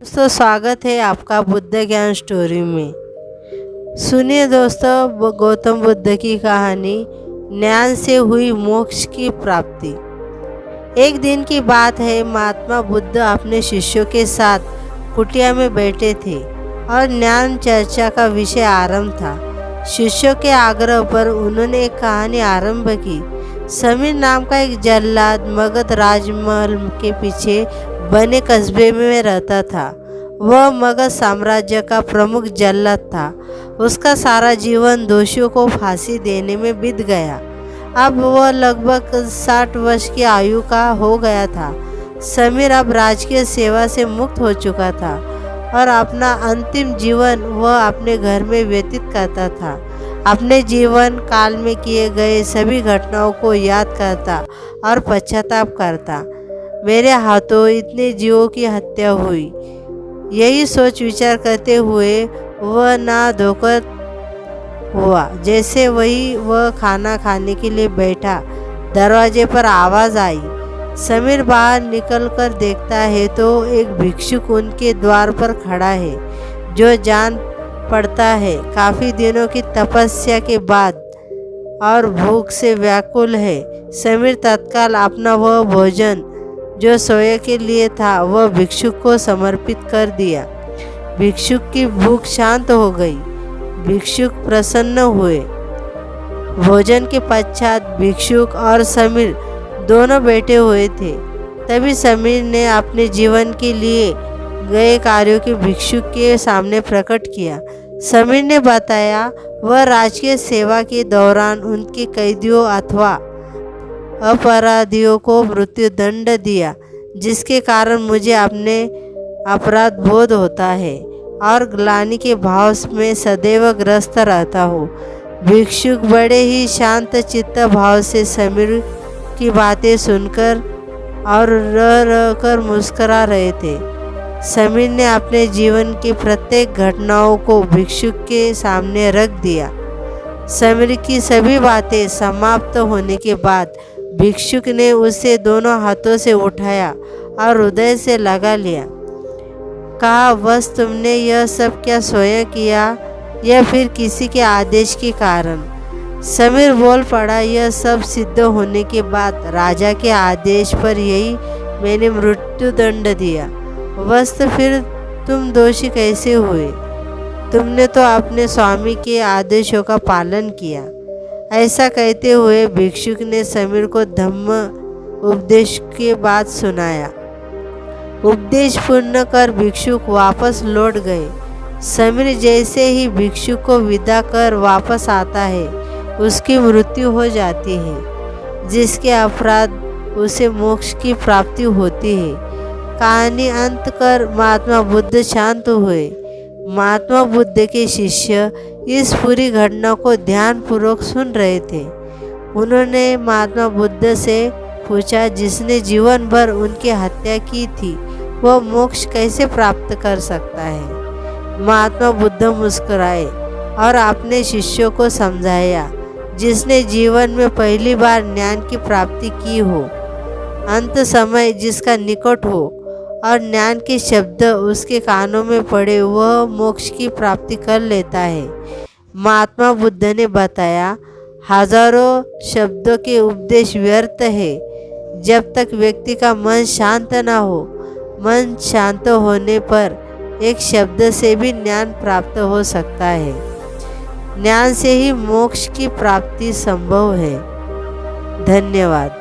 दोस्तों, स्वागत है आपका बुद्ध ज्ञान स्टोरी में। सुनिए दोस्तों, गौतम बुद्ध की कहानी ज्ञान से हुई मोक्ष की प्राप्ति। एक दिन की बात है, महात्मा बुद्ध अपने शिष्यों के साथ कुटिया में बैठे थे और ज्ञान चर्चा का विषय आरंभ था। शिष्यों के आग्रह पर उन्होंने एक कहानी आरंभ की। समीर नाम का एक जल्लाद मगध राजमहल के पीछे बने कस्बे में रहता था। वह मगध साम्राज्य का प्रमुख जल्लाद था। उसका सारा जीवन दोषियों को फांसी देने में बीत गया। अब वह लगभग 60 वर्ष की आयु का हो गया था। समीर अब राजकीय सेवा से मुक्त हो चुका था और अपना अंतिम जीवन वह अपने घर में व्यतीत करता था। अपने जीवन काल में किए गए सभी घटनाओं को याद करता और पश्चाताप करता। मेरे हाथों इतने जीवों की हत्या हुई, यही सोच विचार करते हुए वह ना धोकर हुआ। जैसे वह खाना खाने के लिए बैठा, दरवाजे पर आवाज़ आई। समीर बाहर निकलकर देखता है तो एक भिक्षुक उनके द्वार पर खड़ा है, जो जान पड़ता है काफ़ी दिनों की तपस्या के बाद और भूख से व्याकुल है। समीर तत्काल अपना वह भोजन जो सोए के लिए था वह भिक्षुक को समर्पित कर दिया। भिक्षुक की भूख शांत हो गई। भिक्षुक प्रसन्न हुए। भोजन के पश्चात भिक्षुक और समीर दोनों बैठे हुए थे। तभी समीर ने अपने जीवन के लिए गए कार्यों के भिक्षुक के सामने प्रकट किया। समीर ने बताया वह राजकीय सेवा के दौरान उनके कैदियों अथवा अपराधियों को मृत्यु दंड दिया, जिसके कारण मुझे अपने अपराध बोध होता है और ग्लानि के भाव में सदैव ग्रस्त रहता हूँ। भिक्षुक बड़े ही शांत चित्त भाव से समीर की बातें सुनकर और रह कर मुस्करा रहे थे। समीर ने अपने जीवन की प्रत्येक घटनाओं को भिक्षुक के सामने रख दिया। समीर की सभी बातें समाप्त होने के बाद भिक्षुक ने उसे दोनों हाथों से उठाया और हृदय से लगा लिया। कहा, बस तुमने यह सब क्या स्वयं किया या फिर किसी के आदेश के कारण? समीर बोल पड़ा, यह सब सिद्ध होने के बाद राजा के आदेश पर यही मैंने मृत्यु दंड दिया। बस तो फिर तुम दोषी कैसे हुए? तुमने तो अपने स्वामी के आदेशों का पालन किया। ऐसा कहते हुए भिक्षुक ने समीर को धम्म उपदेश के बाद सुनाया। उपदेश पूर्ण कर भिक्षुक वापस लौट गए। समीर जैसे ही भिक्षुक को विदा कर वापस आता है, उसकी मृत्यु हो जाती है, जिसके अपराध उसे मोक्ष की प्राप्ति होती है। कहानी अंत कर महात्मा बुद्ध शांत हुए। महात्मा बुद्ध के शिष्य इस पूरी घटना को ध्यानपूर्वक सुन रहे थे। उन्होंने महात्मा बुद्ध से पूछा, जिसने जीवन भर उनकी हत्या की थी वह मोक्ष कैसे प्राप्त कर सकता है? महात्मा बुद्ध मुस्कुराए और अपने शिष्यों को समझाया, जिसने जीवन में पहली बार ज्ञान की प्राप्ति की हो, अंत समय जिसका निकट हो और ज्ञान के शब्द उसके कानों में पड़े, वह मोक्ष की प्राप्ति कर लेता है। महात्मा बुद्ध ने बताया, हजारों शब्दों के उपदेश व्यर्थ है जब तक व्यक्ति का मन शांत न हो। मन शांत होने पर एक शब्द से भी ज्ञान प्राप्त हो सकता है। ज्ञान से ही मोक्ष की प्राप्ति संभव है। धन्यवाद।